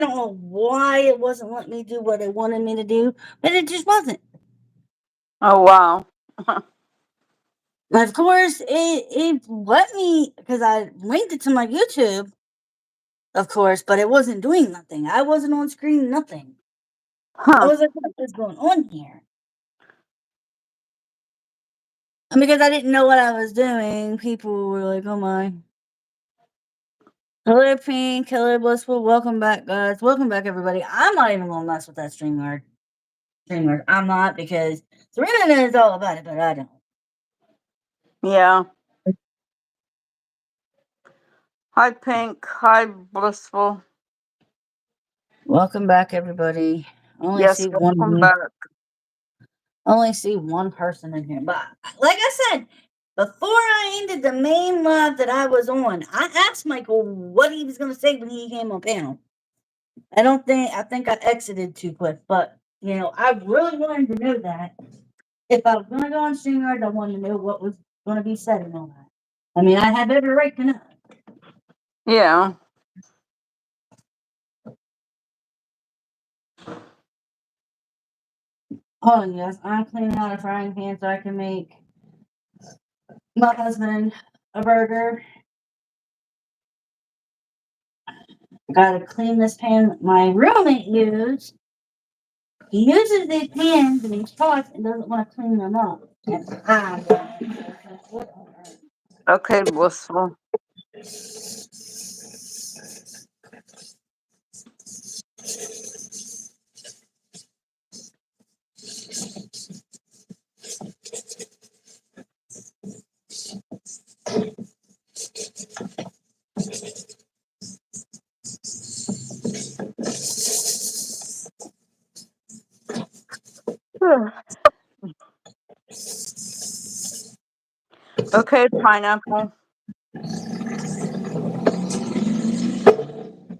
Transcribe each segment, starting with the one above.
don't know why it wasn't letting me do what it wanted me to do, but it just wasn't. Oh wow. And of course, it let me because I linked it to my YouTube, of course, but it wasn't doing nothing. I wasn't on screen, nothing. I Huh. was like, what is going on here? And because I didn't know what I was doing, people were like, oh my. Hello, Pink. Hello, Blissful. Welcome back, guys. Welcome back, everybody. I'm not even going to mess with that StreamYard. StreamYard. I'm not because Serena knows all about it, but I don't. Yeah. Hi, Pink. Hi, Blissful. Welcome back, everybody. I only Yes, see one of welcome you. back. I only see one person in here. But like I said, before I ended the main live that I was on, I asked Michael what he was going to say when he came on panel. I think I exited too quick, but I really wanted to know that. If I was going to go on StreamYard, I wanted to know what was going to be said and all that. I mean, I have every right to know. Yeah. Oh, yes, I'm cleaning out a frying pan so I can make my husband a burger. Gotta clean this pan my roommate used. He uses these pans and these pots and doesn't want to clean them up. Okay, Blissful. Okay, Pineapple.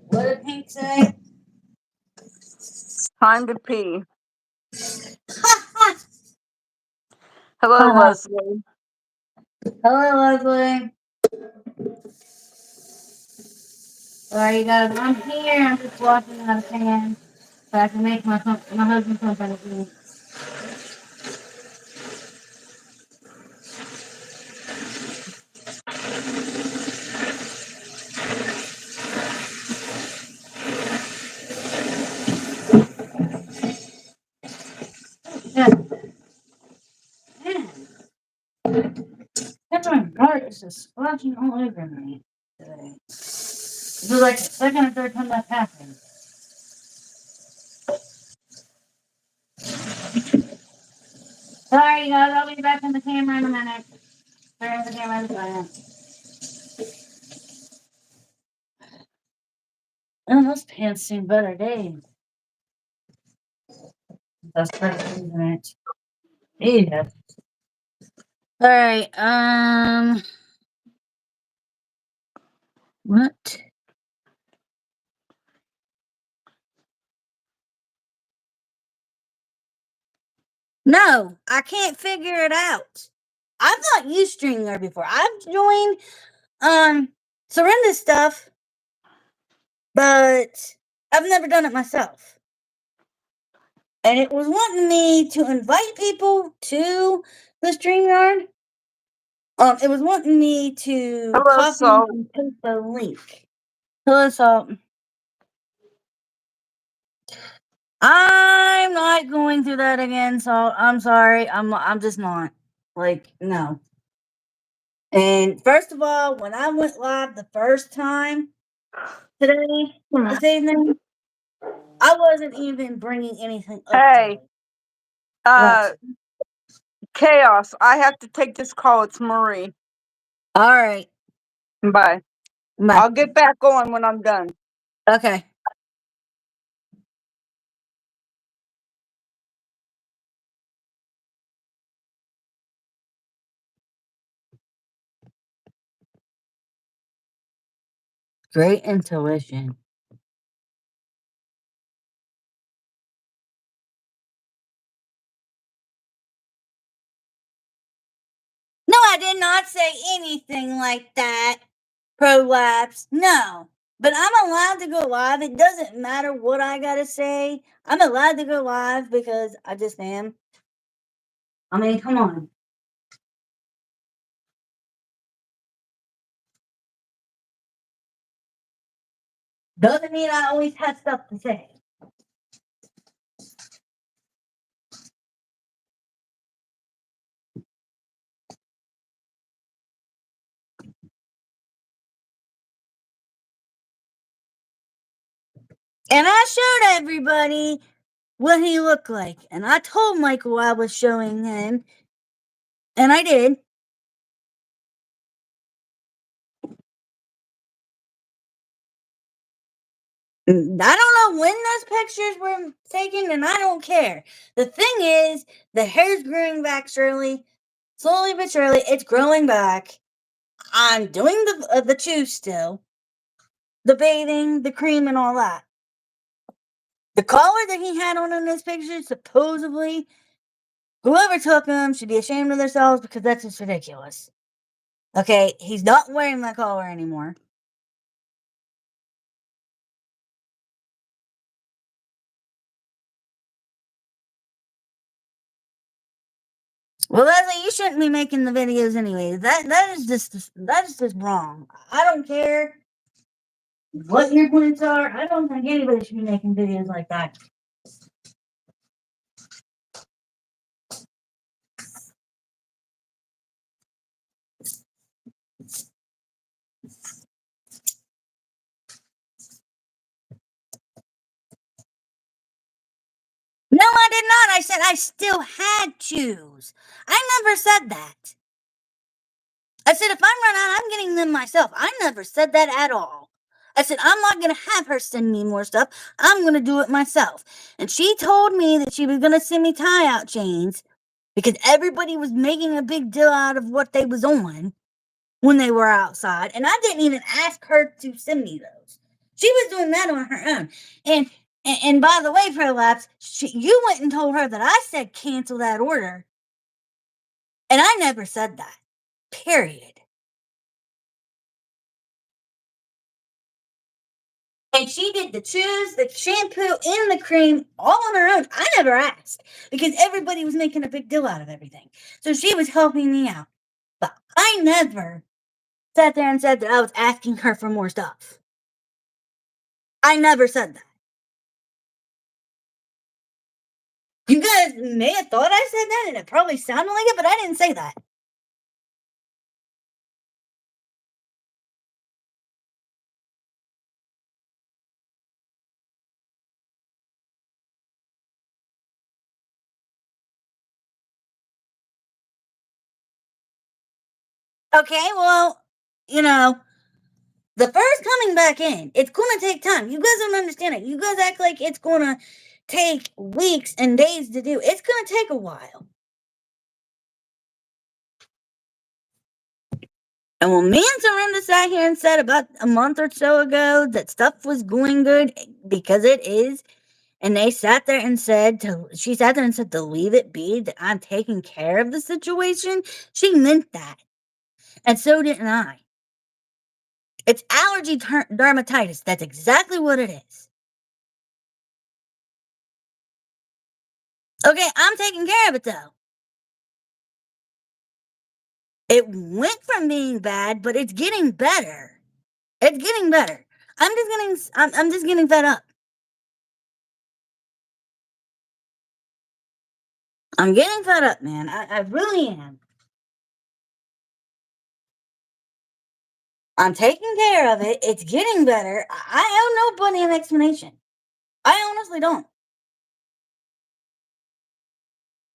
What did Pink say? Time to pee. Hello, Haha. Leslie. Hello, Leslie. Alright, guys, I'm here. I'm just washing out a pan so I can make my husband something to eat. Yeah. Man, that's my God, it's just splashing all over me today. This is like the second or third time that's happened. Sorry, guys, I'll be back in the camera in a minute. Turn the camera in a minute. Oh, those pants seem better days. That's perfect, isn't it? Yeah. All right. What? No, I can't figure it out. I've not used StreamYard before. I've joined Surrender stuff, but I've never done it myself. And it was wanting me to invite people to the StreamYard. It was wanting me to Hello, copy Salt. and paste the link. Hello, Salt. I'm not going through that again, Salt. I'm sorry. I'm just not. Like, no. And first of all, when I went live the first time today, this evening, I wasn't even bringing anything up Hey, today. uh, What? Chaos. I have to take this call. It's Marie. All right. Bye. Bye. I'll get back on when I'm done. Okay. Great intuition. No, I did not say anything like that. Prolapse. No. But I'm allowed to go live. It doesn't matter what I gotta say. I'm allowed to go live because I just am. I mean, come on. Doesn't mean I always have stuff to say. And I showed everybody what he looked like. And I told Michael I was showing him. And I did. I don't know when those pictures were taken, and I don't care. The thing is, the hair's growing back slowly but surely. It's growing back. I'm doing the chew still, the bathing, the cream, and all that. The collar that he had on in this picture, supposedly, whoever took him should be ashamed of themselves because that's just ridiculous. Okay, he's not wearing that collar anymore. Well, Leslie, you shouldn't be making the videos anyway. That is just wrong. I don't care what your points are. I don't think anybody should be making videos like that. No, I did not. I said I still had shoes. I never said that. I said if I'm run out, I'm getting them myself. I never said that at all. I said I'm not going to have her send me more stuff. I'm going to do it myself. And she told me that she was going to send me tie-out chains because everybody was making a big deal out of what they was on when they were outside. And I didn't even ask her to send me those. She was doing that on her own. And by the way, Prolapse, you went and told her that I said cancel that order. And I never said that. Period. And she did the chews, the shampoo, and the cream all on her own. I never asked because everybody was making a big deal out of everything. So she was helping me out. But I never sat there and said that I was asking her for more stuff. I never said that. You guys may have thought I said that, and it probably sounded like it, but I didn't say that. Okay, well, you know, the first coming back in, it's gonna take time. You guys don't understand it. You guys act like it's gonna take weeks and days to do. It's gonna take a while. And when me and Surrender sat here and said about a month or so ago that stuff was going good, because it is, and they sat there and said she sat there and said to leave it be, that I'm taking care of the situation, she meant that. And so didn't I. It's allergy dermatitis. That's exactly what it is. Okay, I'm taking care of it though. It went from being bad, but it's getting better. It's getting better. I'm just getting fed up. I'm getting fed up, man. I really am. I'm taking care of it. It's getting better. I owe nobody an explanation. I honestly don't.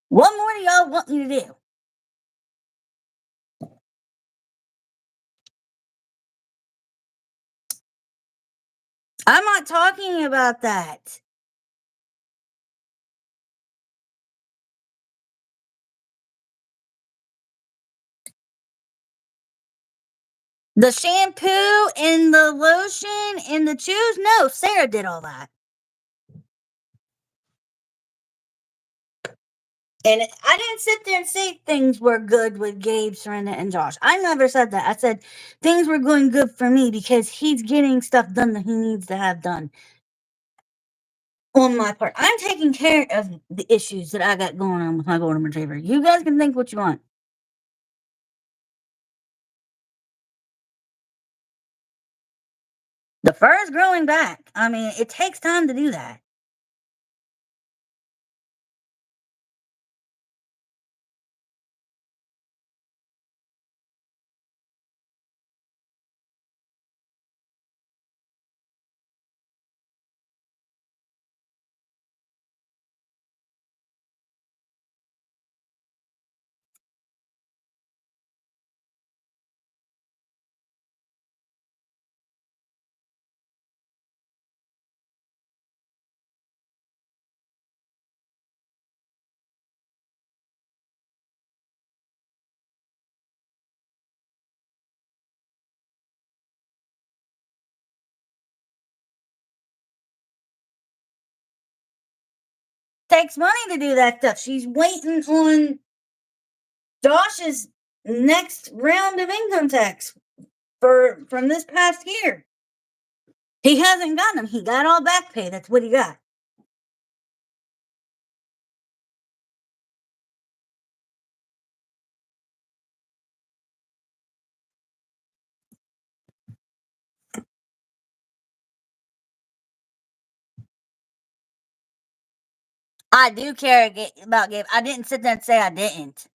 What more do y'all want me to do? I'm not talking about that. The shampoo and the lotion and the chews? No, Sarah did all that. And I didn't sit there and say things were good with Gabe, Serena, and Josh. I never said that. I said things were going good for me because he's getting stuff done that he needs to have done on my part. I'm taking care of the issues that I got going on with my golden retriever. You guys can think what you want. The fur is growing back. I mean, it takes time to do that. Takes money to do that stuff. She's waiting on Josh's next round of income tax from this past year. He hasn't got them. He got all back pay. That's what he got. I do care about Gabe. I didn't sit there and say I didn't.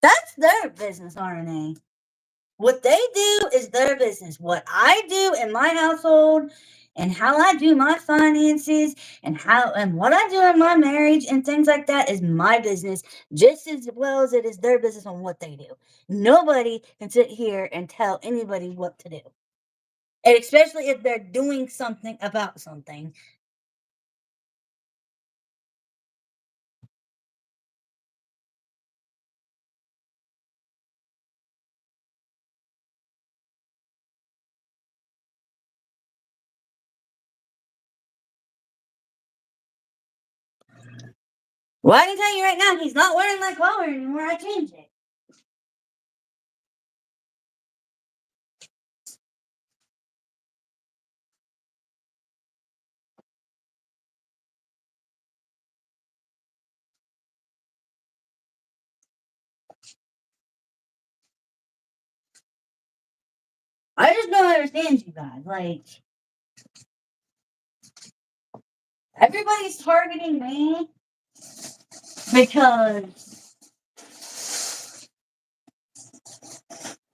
That's their business, RNA. What they do is their business. What I do in my household and how I do my finances and what I do in my marriage and things like that is my business just as well as it is their business on what they do. Nobody can sit here and tell anybody what to do. And especially if they're doing something about something. Well, I can tell you right now, he's not wearing my collar anymore. I changed it. I just don't understand you guys. Like, everybody's targeting me because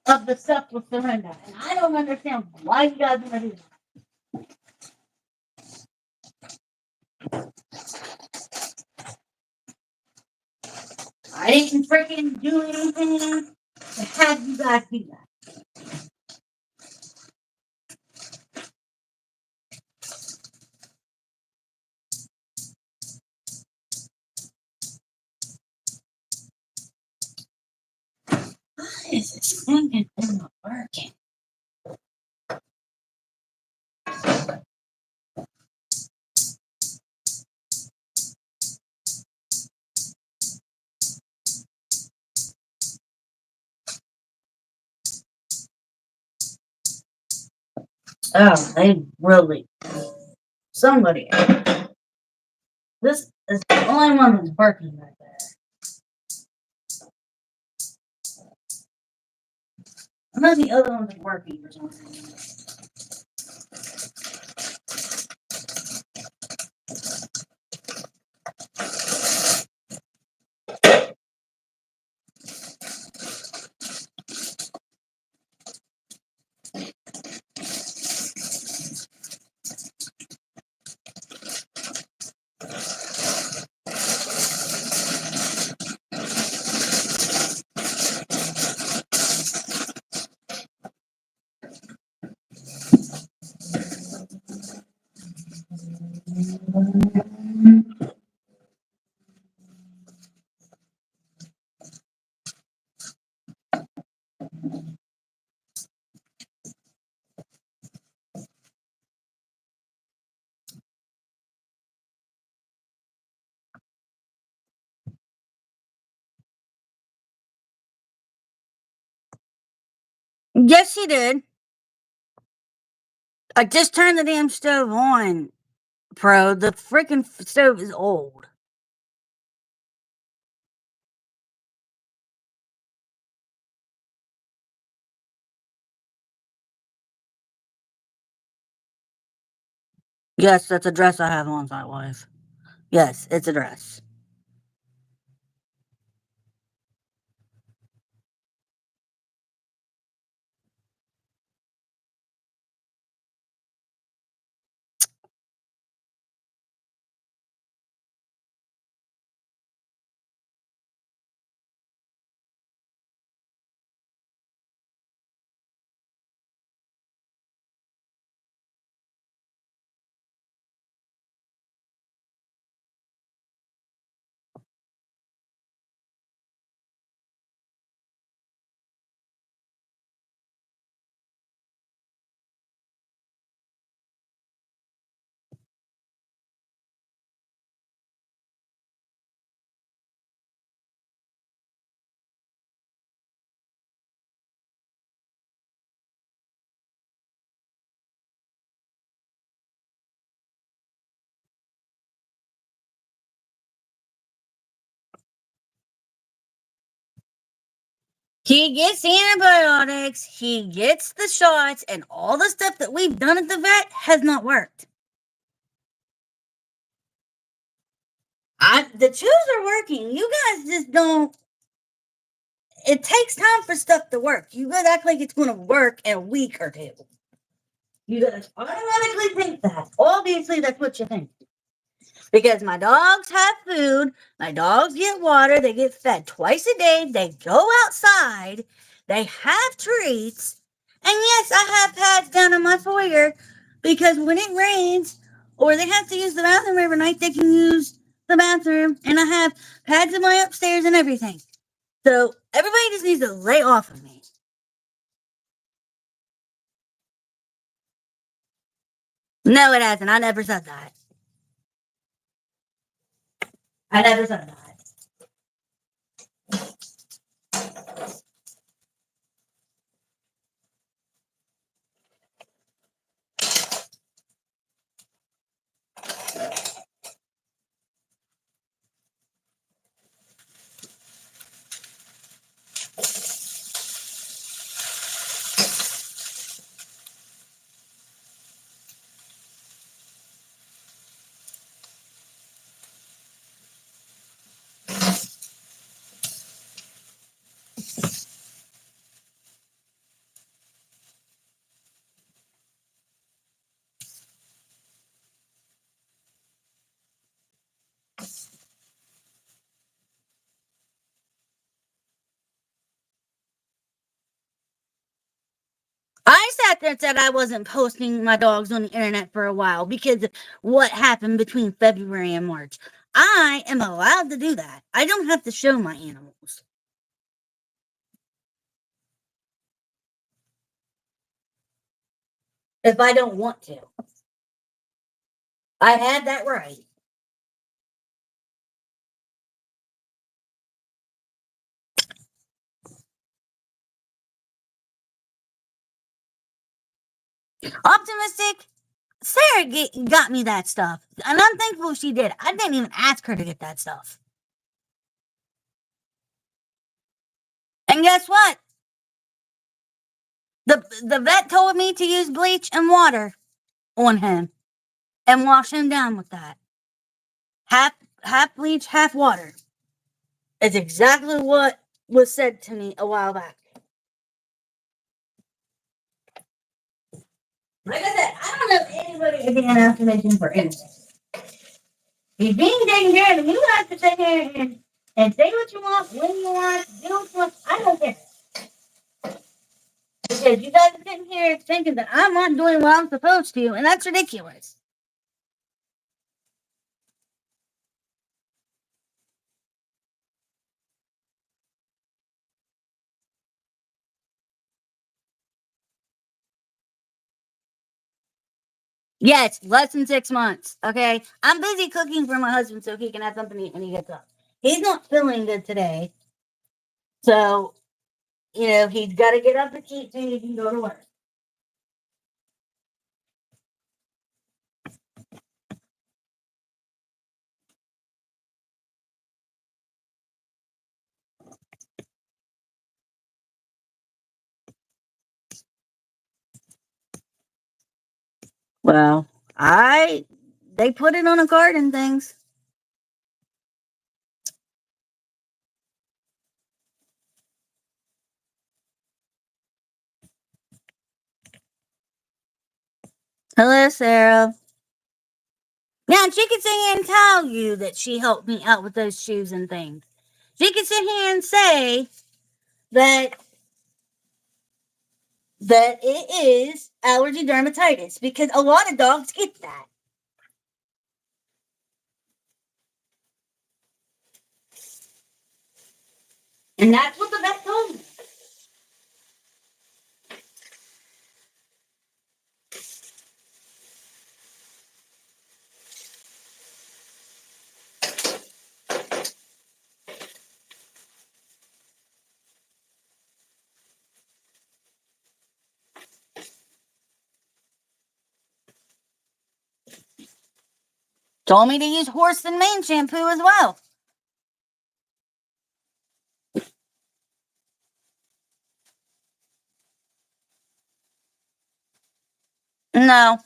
of the stuff with Surrender. And I don't understand why you guys want to do that. I didn't freaking do anything to have you guys do that. Why is this thing not working? Oh, they really. Somebody. This is the only one that's working right there. Unless the other one's working for some reason. Yes, she did. I just turned the damn stove on, Pro. The freaking stove is old. Yes, that's a dress I have on, Sightwise. Yes, it's a dress. He gets antibiotics, he gets the shots, and all the stuff that we've done at the vet has not worked. The chews are working. You guys just don't. It takes time for stuff to work. You gotta act like it's gonna work in a week or two. You gotta automatically think that. Obviously, that's what you think. Because my dogs have food, my dogs get water, they get fed twice a day, they go outside, they have treats, and yes, I have pads down in my foyer because when it rains or they have to use the bathroom every night, they can use the bathroom, and I have pads in my upstairs and everything. So everybody just needs to lay off of me. No, it hasn't. I never said that. I never said that. I sat there and said I wasn't posting my dogs on the internet for a while because of what happened between February and March. I am allowed to do that. I don't have to show my animals. If I don't want to. I have that right. Optimistic, Sarah got me that stuff. And I'm thankful she did. I didn't even ask her to get that stuff. And guess what? The vet told me to use bleach and water on him and wash him down with that. Half bleach, half water. It's exactly what was said to me a while back. Like I said, I don't know if anybody is getting information for anything. He's being taken care of, and you have to sit here and say what you want, when you want, do what you want. I don't care. Because you guys are sitting here thinking that I'm not doing what I'm supposed to, and that's ridiculous. Yes, less than 6 months. Okay. I'm busy cooking for my husband so he can have something to eat when he gets up. He's not feeling good today. So he's got to get up and eat so he can go to work. Well, they put it on a card and things. Hello, Sarah. Now, she could sit here and tell you that she helped me out with those shoes and things. She could sit here and say that it is allergy dermatitis because a lot of dogs get that. And that's what the vet told me. Told me to use horse and mane shampoo as well. No.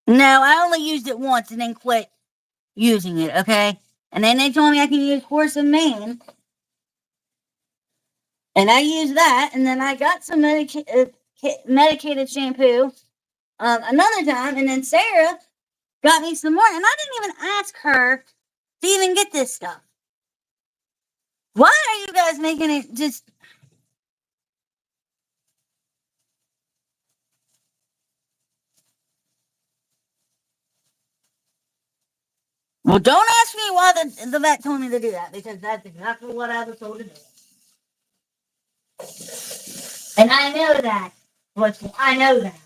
No, I only used it once and then quit using it, okay? And then they told me I can use horse and mane. And I used that, and then I got some medicated shampoo another time, and then Sarah got me some more, and I didn't even ask her to even get this stuff. Why are you guys making it just... Well, don't ask me why the vet told me to do that, because that's exactly what I was told to do. And I know that. I know that.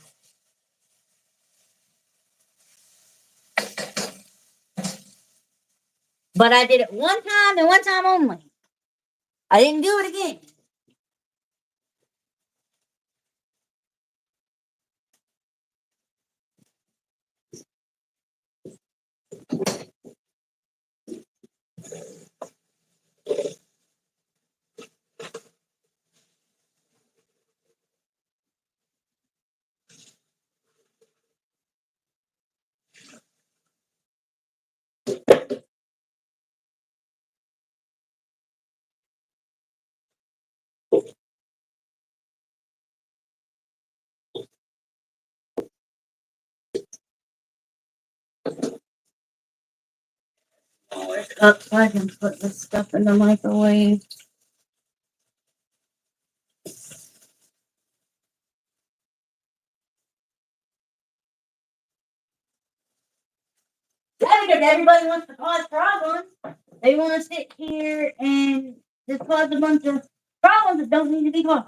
But I did it one time and one time only. I didn't do it again. Up so I can put this stuff in the microwave. Yeah, because everybody wants to cause problems. They want to sit here and just cause a bunch of problems that don't need to be caused.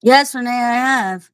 Yes, Renee, I have.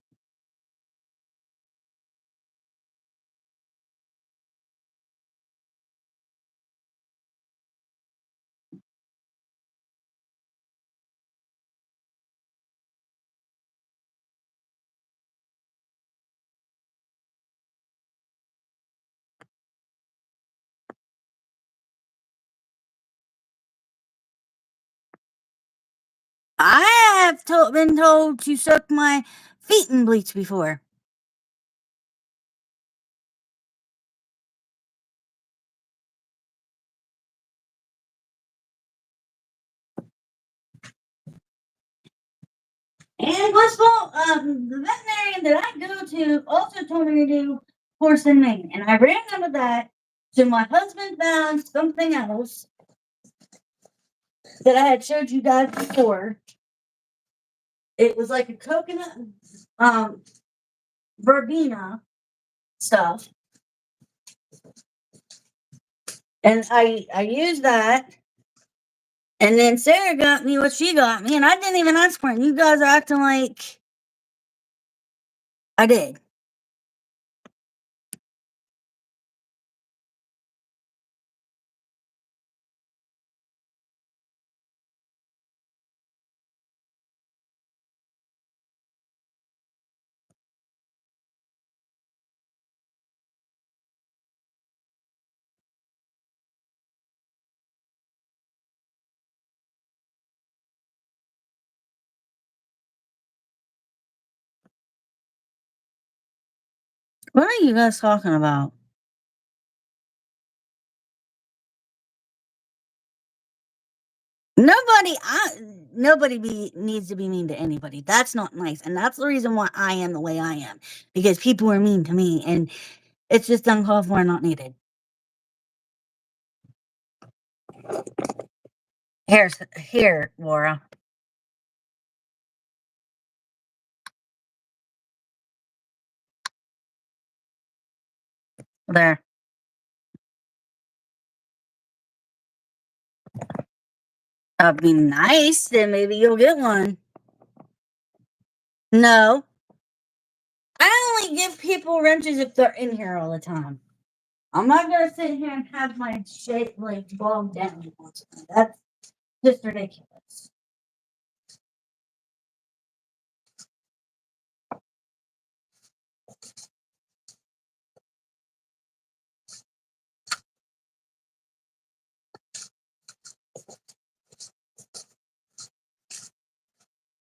I have been told to soak my feet in bleach before. And plus, well, the veterinarian that I go to also told me to do horse and mane. And I ran out of that. So my husband found something else that I had showed you guys before. It was like a coconut verbena stuff. And I used that. And then Sarah got me what she got me, and I didn't even ask for it. You guys are acting like I did. What are you guys talking about? Nobody needs to be mean to anybody. That's not nice, and that's the reason why I am the way I am, because people are mean to me, and It's just uncalled for and not needed. Here, Laura. There. That'd be nice. Then maybe you'll get one. No. I only give people wrenches if they're in here all the time. I'm not gonna sit here and have my shit like bogged down. That's just ridiculous.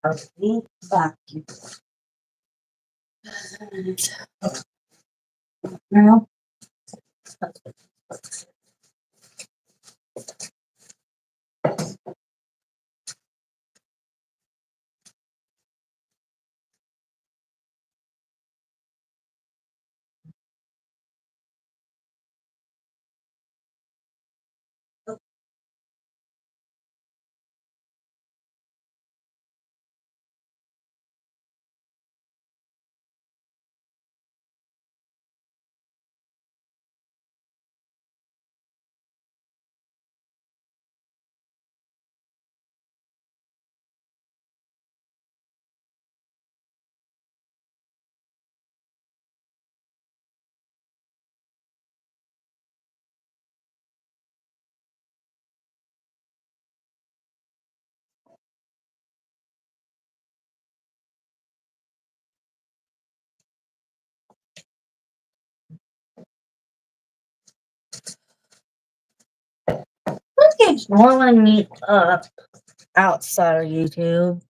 I'll be back. No. What keeps blowing me up outside of YouTube?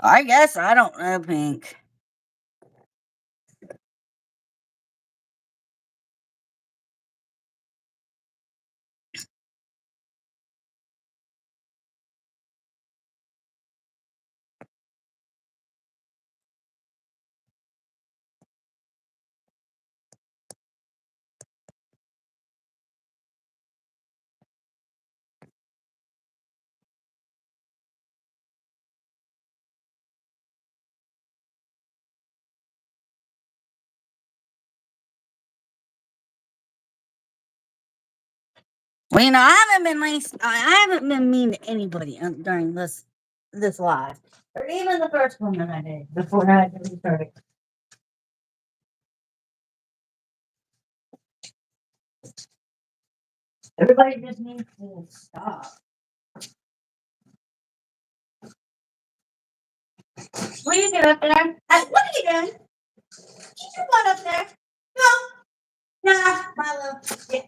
I guess I don't know, Pink. Well, I haven't been nice. I haven't been mean to anybody during this live, or even the first one that I did before I had to restart it. Everybody just needs to stop. What are you doing up there? What are you doing? Keep your butt up there. No, nah, Milo. Yeah.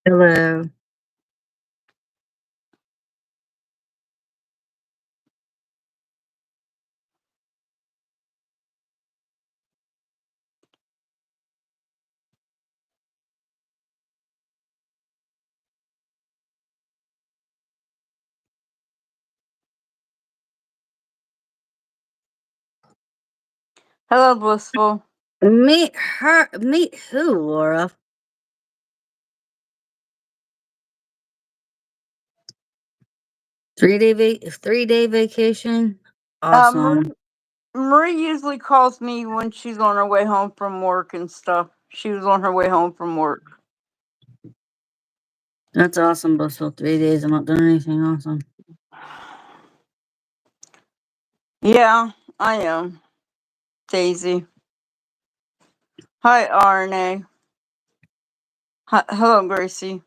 Hello. Hello, Blissful. Meet her. Meet who, Laura? 3 day vacation. Marie, Awesome. Marie usually calls me when she's on her way home from work and stuff. She was on her way home from work. That's awesome, Blissful. 3 days. I'm not doing anything awesome. Yeah, I am. Daisy. Hi, RNA. Hi, hello, Gracie.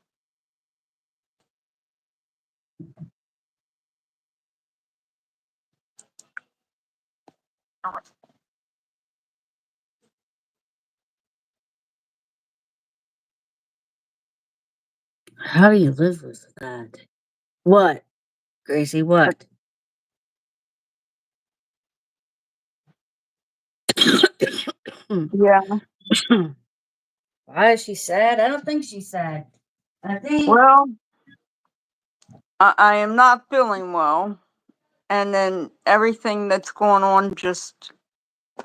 How do you live with that? What, Gracie? What? Yeah. Why is she sad? I don't think she's sad. I think. Well, I am not feeling well, and then everything that's going on just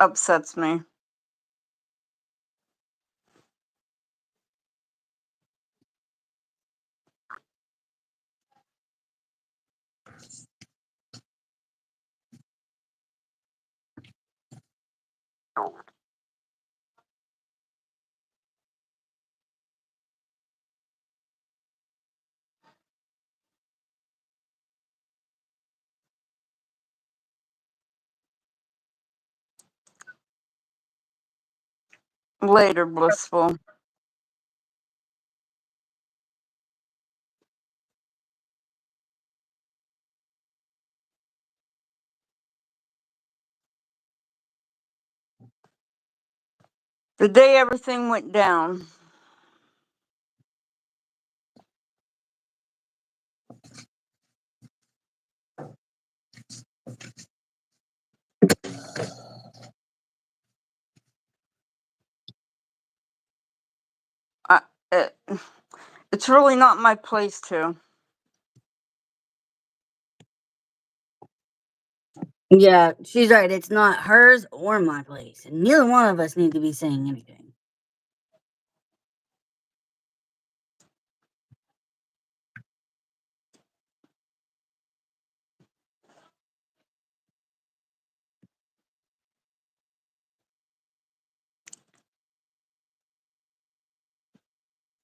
upsets me. Later, Blissful. The day everything went down. I, it, it's really not my place to. Yeah, she's right. It's not hers or my place. And neither one of us need to be saying anything.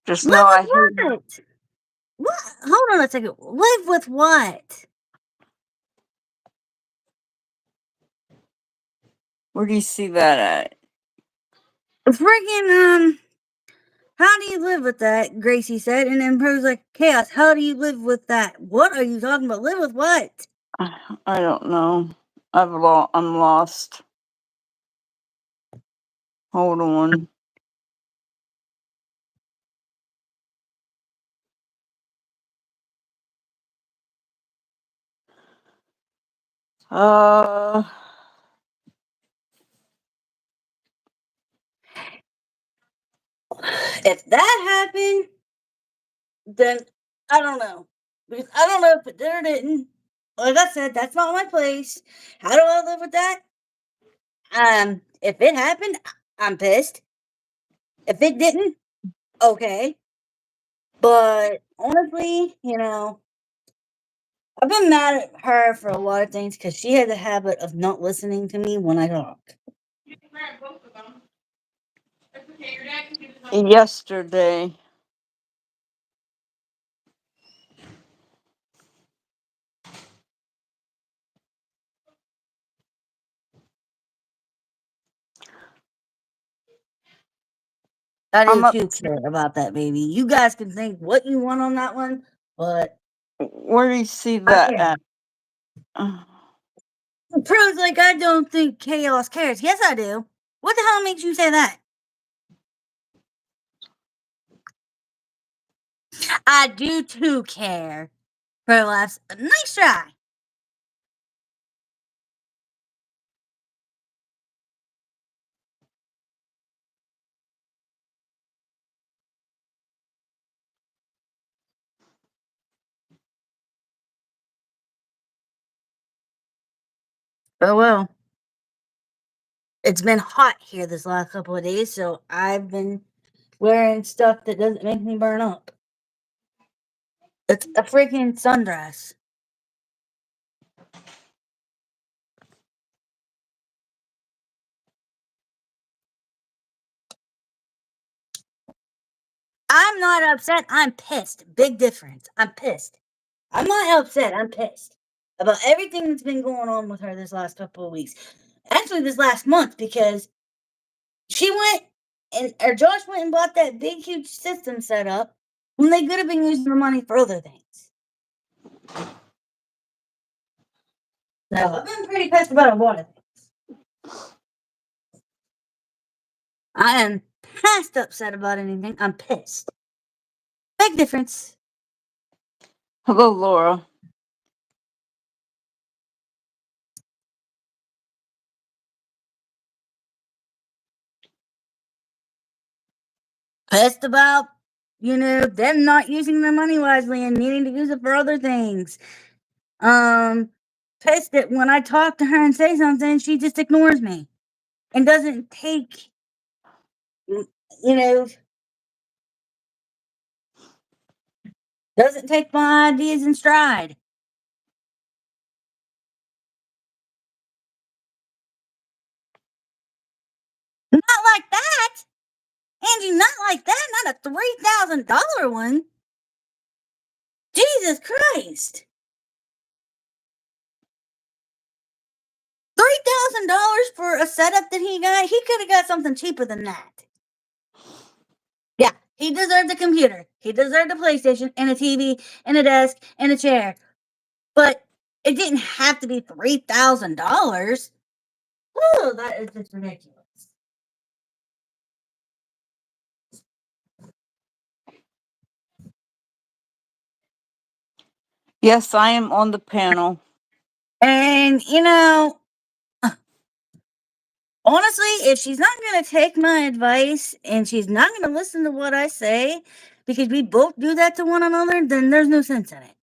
Just Live know I with hate. what? What? Hold on a second. Live with what? Where do you see that at? Freaking, how do you live with that? Gracie said. And then Pro's like, Chaos, how do you live with that? What are you talking about? Live with what? I don't know. I'm lost. Hold on. Uh, If that happened, then I don't know. Because I don't know if it did or didn't. Like I said, that's not my place. How do I live with that? If it happened, I'm pissed. If it didn't, okay. But honestly, I've been mad at her for a lot of things because she has a habit of not listening to me when I talk. yesterday. I do I'm up. too care about that baby. You guys can think what you want on that one, but Where do you see I that care. at? Uh, Pro's like, I don't think Chaos cares. Yes, I do. What the hell makes you say that? I do too care. Pro laughs. Nice try. Oh well. It's been hot here this last couple of days, so I've been wearing stuff that doesn't make me burn up. It's a freaking sundress. I'm not upset. I'm pissed. Big difference. I'm pissed. I'm not upset. I'm pissed about everything that's been going on with her this last couple of weeks. Actually, this last month, because she went or Josh went and bought that big, huge system set up when they could have been using her money for other things. So I've been pretty pissed about a lot of things. I am past upset about anything. I'm pissed. Big difference. Hello, Laura. Pissed about, them not using their money wisely and needing to use it for other things. Pissed that when I talk to her and say something, she just ignores me and doesn't take, you know, doesn't take my ideas in stride. Not like that. Angie, not like that. Not a $3,000 one. Jesus Christ. $3,000 for a setup that he got? He could have got something cheaper than that. Yeah, he deserved a computer. He deserved a PlayStation and a TV and a desk and a chair. But it didn't have to be $3,000. Oh, that is just ridiculous. Yes, I am on the panel. And, honestly, if she's not going to take my advice and she's not going to listen to what I say, because we both do that to one another, then there's no sense in it.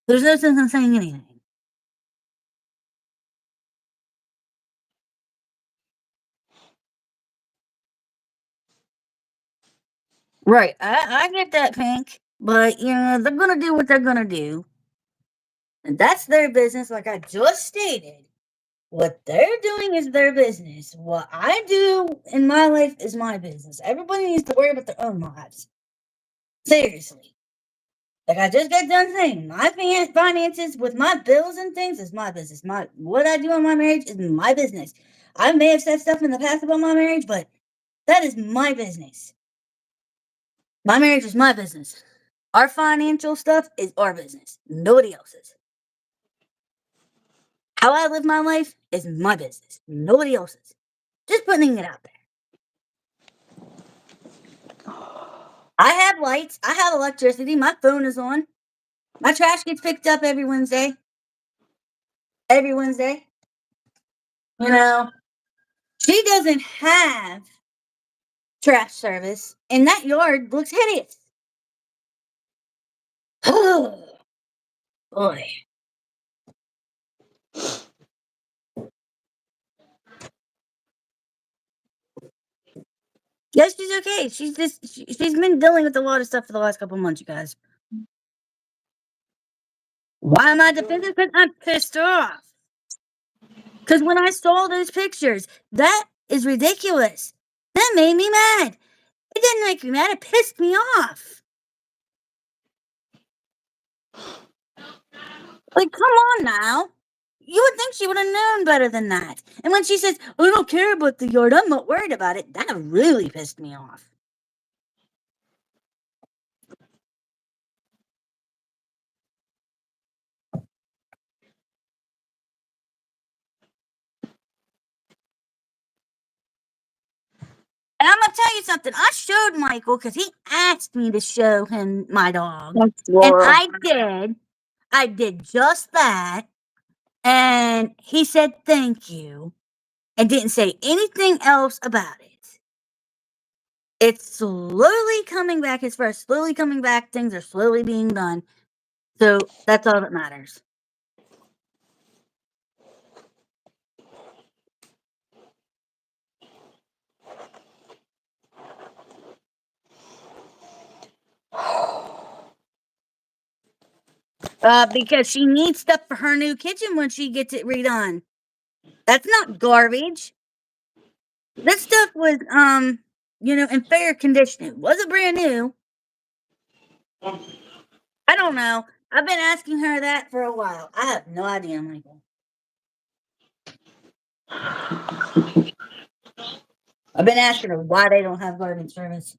There's no sense in saying anything. Right. I get that, Pink. But, they're going to do what they're going to do. And that's their business, like I just stated. What they're doing is their business. What I do in my life is my business. Everybody needs to worry about their own lives. Seriously. Like I just got done saying, my finances with my bills and things is my business. What I do in my marriage is my business. I may have said stuff in the past about my marriage, but that is my business. My marriage is my business. Our financial stuff is our business. Nobody else's. How I live my life is my business. Nobody else's. Just putting it out there. I have lights. I have electricity. My phone is on. My trash gets picked up every Wednesday. Every Wednesday. She doesn't have trash service, and that yard looks hideous. Oh, boy. Yes, she's okay. She's been dealing with a lot of stuff for the last couple months, you guys. Why am I defensive? Because I'm pissed off. Because when I saw those pictures, that is ridiculous. That made me mad. It didn't make me mad. It pissed me off. Like, come on now. You would think she would have known better than that. And when she says, I don't care about the yard, I'm not worried about it, that really pissed me off. And I'm gonna tell you something. I showed Michael because he asked me to show him my dog, Thanks, and Laura. I did. I did just that, and he said thank you, and didn't say anything else about it. It's slowly coming back. His fur is slowly coming back. Things are slowly being done. So that's all that matters. Because she needs stuff for her new kitchen when she gets it redone. That's not garbage. This stuff was, in fair condition. It wasn't brand new. I don't know. I've been asking her that for a while. I have no idea, Michael. I've been asking her why they don't have garbage service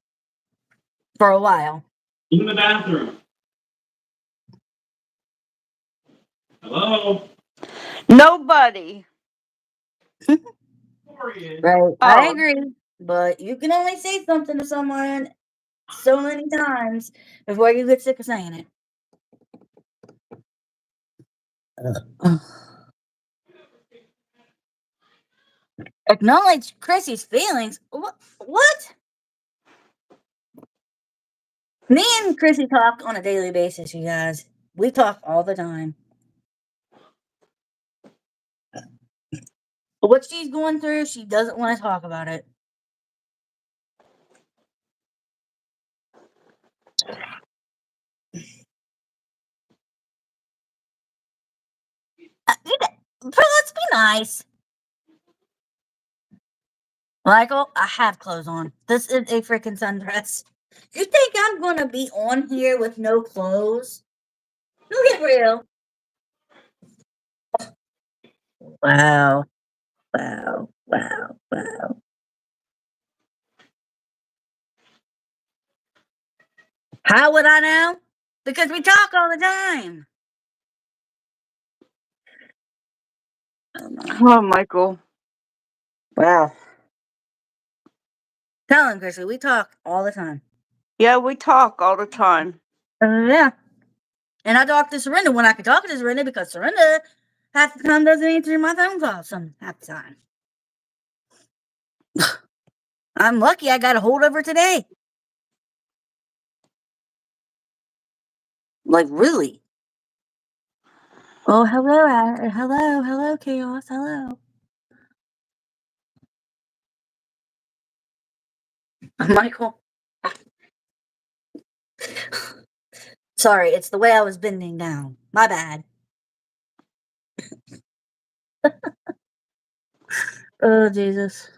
for a while. In the bathroom. Hello? Nobody. Right. I Oh, agree. But you can only say something to someone so many times before you get sick of saying it. Acknowledge Chrissy's feelings. What? Me and Chrissy talk on a daily basis, you guys. We talk all the time. But what she's going through, she doesn't want to talk about it. Let's be nice. Michael, I have clothes on. This is a freaking sundress. You think I'm going to be on here with no clothes? You get real. Wow. Wow. Wow. Wow. How would I know? Because we talk all the time. Oh my. hello, Michael. Wow. Tell him, Chrissy, we talk all the time. Yeah, we talk all the time. Yeah. And I talk to Serinda when I can talk to Serinda because Serinda half the time doesn't answer my phone calls half the time. I'm lucky I got a hold of her today. Like, really? Oh, hello, hello, Chaos, hello. Michael. Sorry, it's the way I was bending down. My bad. Oh, Jesus.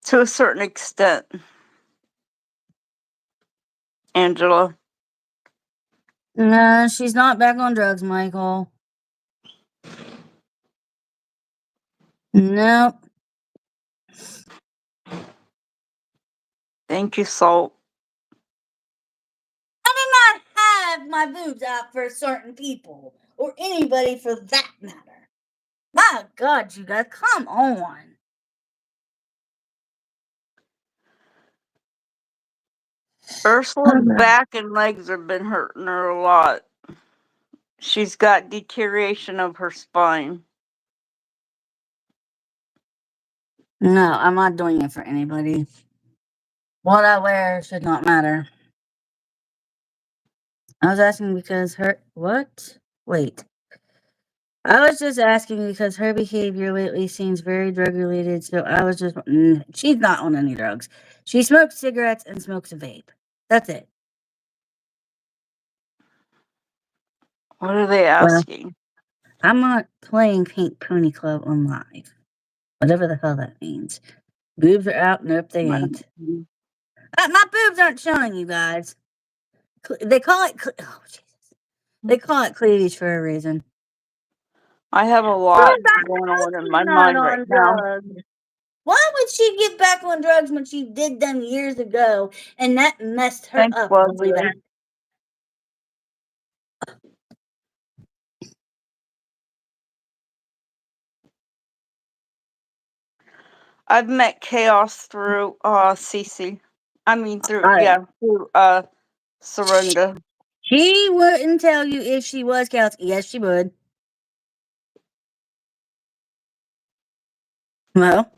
To a certain extent, Angela. No, she's not back on drugs, Michael. Nope. Thank you, Salt. I did not have my boobs out for certain people or anybody for that matter. My God, you guys, come on. Ursula's back and legs have been hurting her a lot. She's got deterioration of her spine. No, I'm not doing it for anybody. What I wear should not matter. I was asking because her. What? Wait. I was just asking because her behavior lately seems very drug related, so I was just. She's not on any drugs. She smokes cigarettes and smokes a vape. That's it. What are they Well, asking? I'm not playing Pink Pony Club on live. Whatever the hell that means. Boobs are out. Nope, they ain't. My boobs aren't showing, you guys. They call it. Oh, Jesus. They call it cleavage for a reason. I have a lot going on in my mind right now. Drugs. Why would she get back on drugs when she did them years ago and that messed her Thanks, up really Leslie. bad? I've met Chaos through Cece. I mean through Surrender. She wouldn't tell you if she was Chaos. Yes, she would. Well,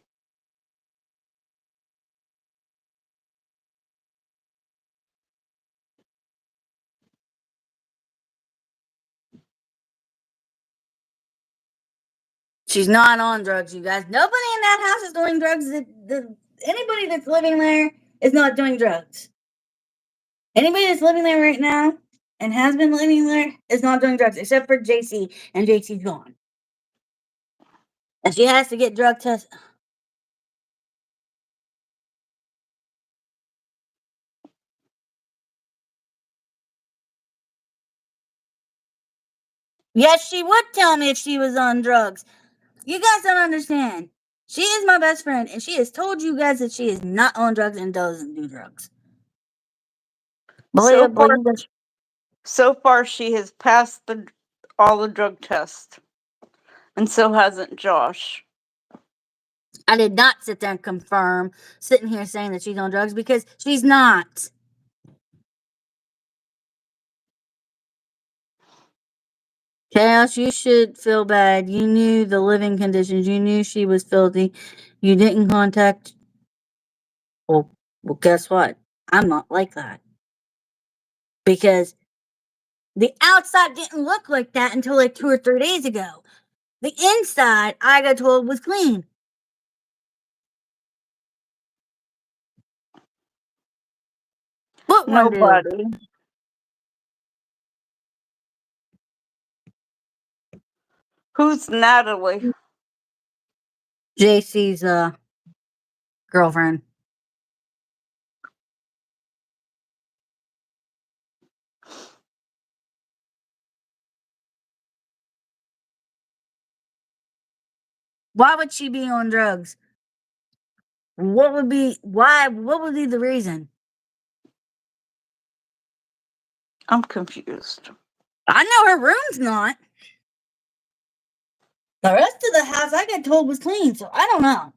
she's not on drugs, you guys. Nobody in that house is doing drugs. Anybody that's living there is not doing drugs. Anybody that's living there right now and has been living there is not doing drugs, except for JC, and JC's gone. And she has to get drug tested. Yes, she would tell me if she was on drugs. You guys don't understand. She is my best friend, and she has told you guys that she is not on drugs and doesn't do drugs. So far, she has passed all the drug tests, and so hasn't Josh. I did not sit there and confirm, sitting here saying that she's on drugs, because she's not. Chaos, you should feel bad. You knew the living conditions. You knew she was filthy. You didn't contact. Well, guess what? I'm not like that. Because the outside didn't look like that until like 2 or 3 days ago. The inside, I got told, was clean. What one do? Nobody. Who's Natalie? JC's girlfriend. Why would she be on drugs? What would be the reason? I'm confused. I know her room's not. The rest of the house I got told was clean, so I don't know.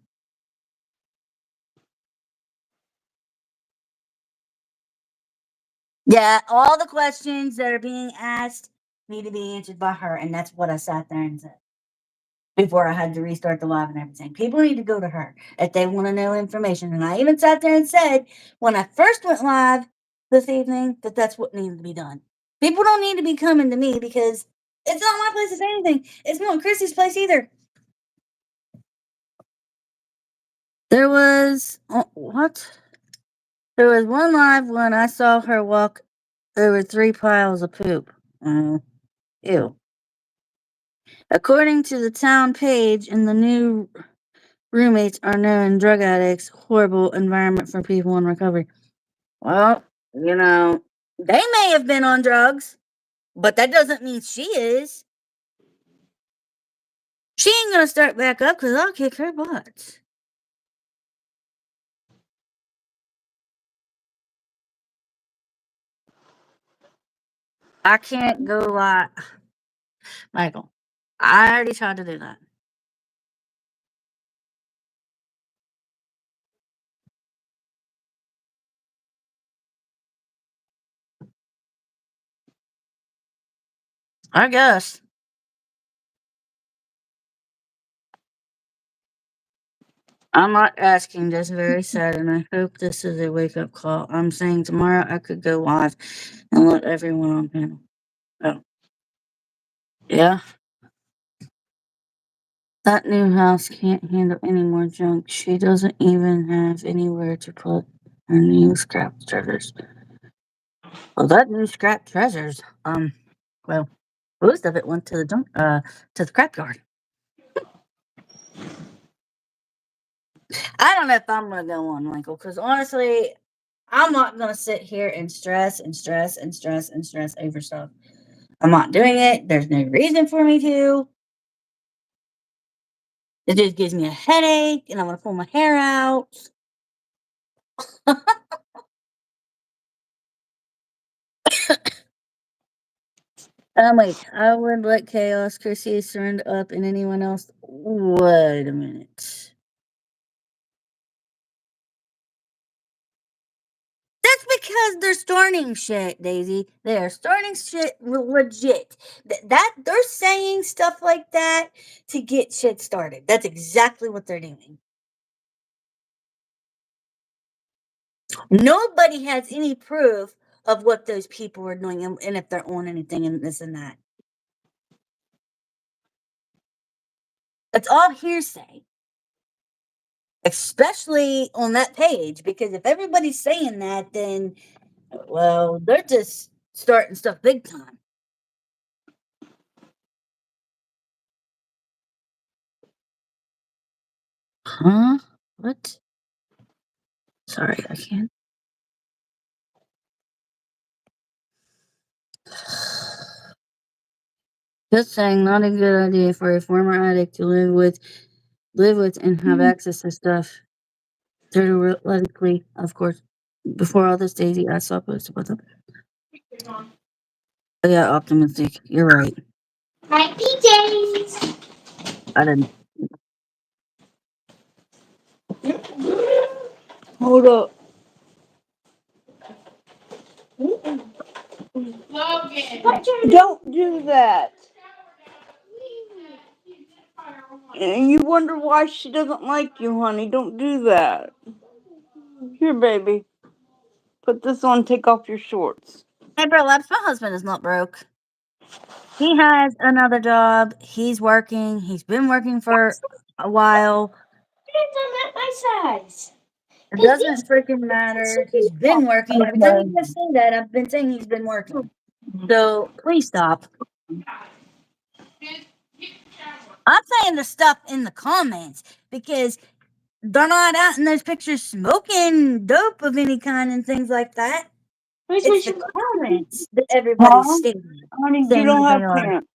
Yeah, all the questions that are being asked need to be answered by her, and that's what I sat there and said before I had to restart the live and everything. People need to go to her if they want to know information. And I even sat there and said when I first went live this evening that that's what needed to be done. People don't need to be coming to me because it's not my place to say anything. It's not Chrissy's place either. There was what? There was one live when I saw her walk. There were 3 piles of poop. Ew. According to the town page, and the new roommates are known drug addicts. Horrible environment for people in recovery. Well, they may have been on drugs, but that doesn't mean she is. She ain't gonna start back up because I'll kick her butt. I can't go like Michael. I already tried to do that. I guess. I'm not asking, just very sad, and I hope this is a wake up call. I'm saying tomorrow I could go live and let everyone on panel. Oh. Yeah. That new house can't handle any more junk. She doesn't even have anywhere to put her new scrap treasures. Well, that new scrap treasures, well, most of it went to the to the scrapyard. I don't know if I'm gonna go on, Michael, because honestly, I'm not gonna sit here and stress and stress and stress and stress over stuff. I'm not doing it. There's no reason for me to. It just gives me a headache, and I want to pull my hair out. Wait, I would let Chaos, Chrissy, Surrender Up, and anyone else. Wait a minute. That's because they're starting shit, Daisy. They are starting shit legit. That they're saying stuff like that to get shit started. That's exactly what they're doing. Nobody has any proof of what those people are doing and if they're on anything and this and that. It's all hearsay, especially on that page, because if everybody's saying that, then, well, they're just starting stuff big time. Huh? What? Sorry, I can't. Just saying, not a good idea for a former addict to live with, and have access to stuff. Theoretically, of course. Before all this, Daisy, I saw posts about them. Oh, yeah, optimistic. You're right. My PJs. I didn't. Hold up. Don't do that. And you wonder why she doesn't like you, honey. Don't do that. Here, baby. Put this on. Take off your shorts. Hey, bro, Labs, my husband is not broke. He has another job. He's working. He's been working for a while. I'm at my size. It doesn't freaking matter. He's been working. Every time you guys say that, I've been saying he's been working. So please stop. I'm saying the stuff in the comments because they're not out in those pictures smoking dope of any kind and things like that. Where's my It's the shoe? comments that everybody's Huh? stating, Honey, you saying don't that they have are. pants.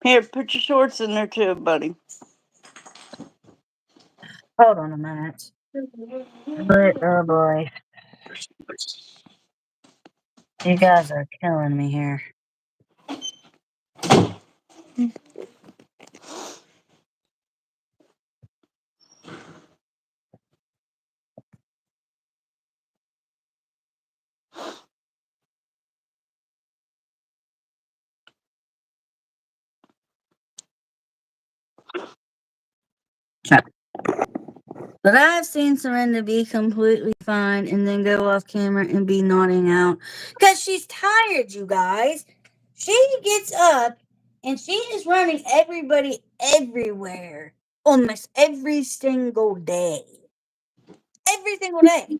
Here, put your shorts in there too, buddy. Hold on a minute. But oh boy, you guys are killing me here. But I've seen Serena be completely fine and then go off camera and be nodding out. Because she's tired, you guys. She gets up and she is running everybody everywhere. Almost every single day. Every single day.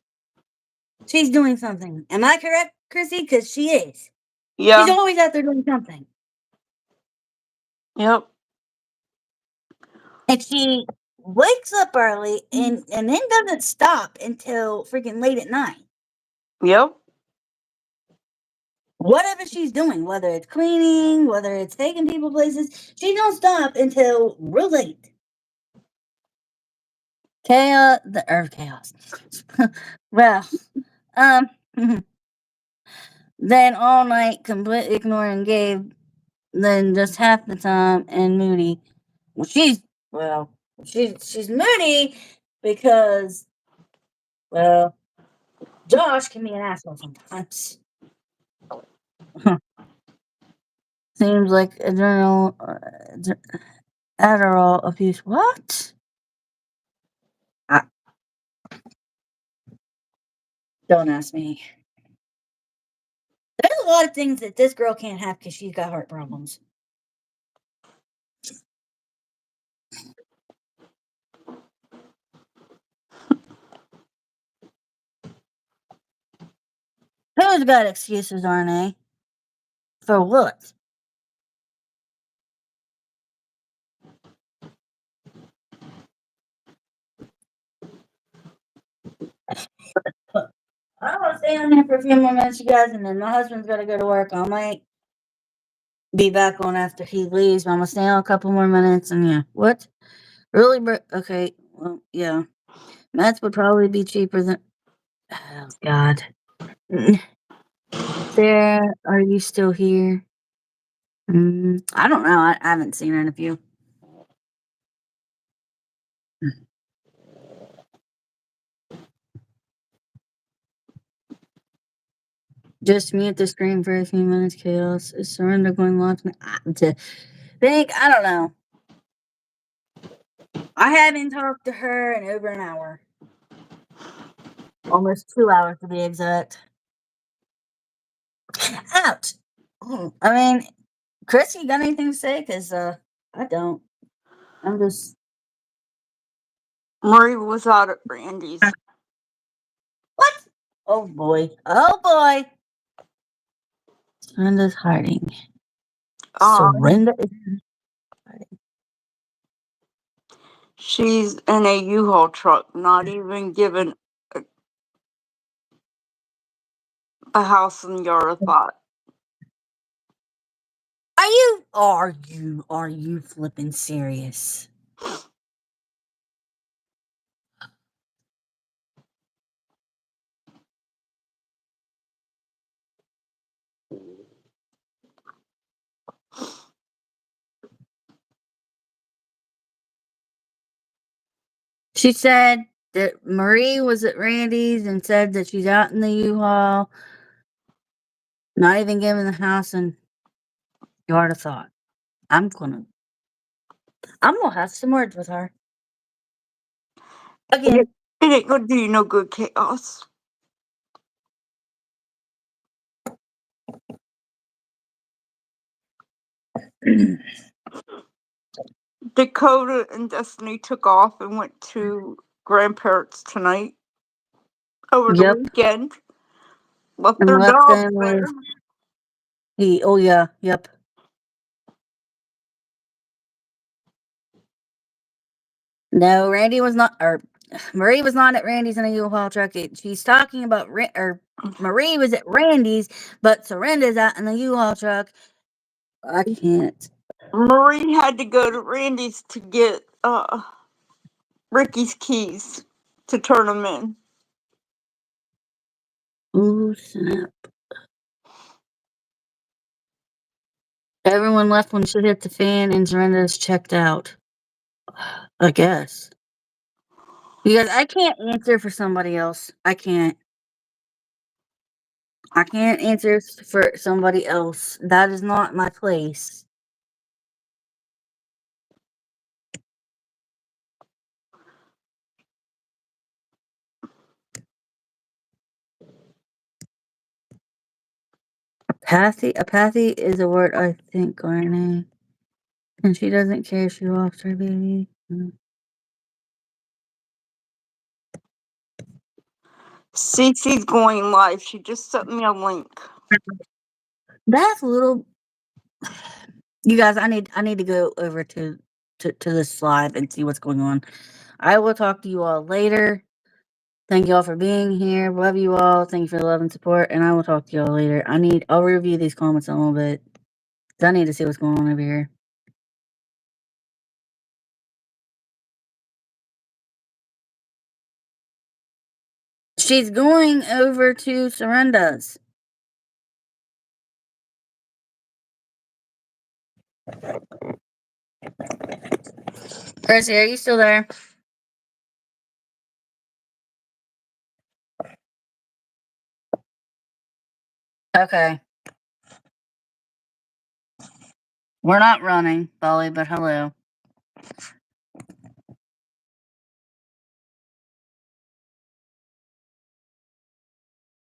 She's doing something. Am I correct, Chrissy? Because she is. She's Yeah. always out there doing something. Yep. And she wakes up early and then doesn't stop until freaking late at night. Yep. Whatever she's doing, whether it's cleaning, whether it's taking people places, she don't stop until real late. Chaos. Well, um, then all night, completely ignoring Gabe, then just half the time, and Moody. Well, she's Moody because, well, Josh can be an asshole sometimes. Seems like Adderall abuse. What? I, don't ask me. There's a lot of things that this girl can't have because she's got heart problems. Who's got excuses, aren't they? For what? I want to stay on here for a few more minutes, you guys, and then my husband's got to go to work all night. be back on after he leaves. But I'm gonna stay on a couple more minutes, and yeah, what? Really? Okay. Well, yeah. Mets would probably be cheaper than. Oh God. Sarah, are you still here? I don't know. I haven't seen her in a few. Just mute the screen for a few minutes. Chaos is surrender going live to think. I don't know. I haven't talked to her in over an hour. Almost 2 hours to be exact. Ouch. I mean, Chris, you got anything to say? Because I don't. I'm just. Marie was out at Randy's. What? Oh boy. Oh boy. Surrender's hiding. Surrender is hiding. She's in a U-Haul truck, not even given a house and yard a thought. Are you flipping serious? She said that Marie was at Randy's and said that she's out in the U-Haul, not even giving the house and yard a thought. I'm gonna have some words with her. Again. It ain't gonna do you no good, Chaos. Dakota and Destiny took off and went to grandparents tonight over the Yep. weekend. Left And their left dogs them there. with oh yeah, yep. No, Randy was not, or Marie was not at Randy's in a U-Haul truck. She's talking about Marie was at Randy's, but Surrender's out in the U-Haul truck. I can't. Marie had to go to Randy's to get Ricky's keys to turn them in. Ooh, snap. Everyone left when shit hit the fan and Surrender's checked out. I guess. Because I can't answer for somebody else. I can't answer for somebody else. That is not my place. Apathy is a word I think, Arnie. And she doesn't care. She lost her baby. Cece's going live. She just sent me a link. That's a little. You guys, I need to go over to this live and see what's going on. I will talk to you all later. Thank you all for being here. Love you all. Thank you for the love and support. And I will talk to you all later. I'll review these comments in a little bit. I need to see what's going on over here. She's going over to Surrenda's. Chrissy, are you still there? Okay. We're not running, Bolly, but hello.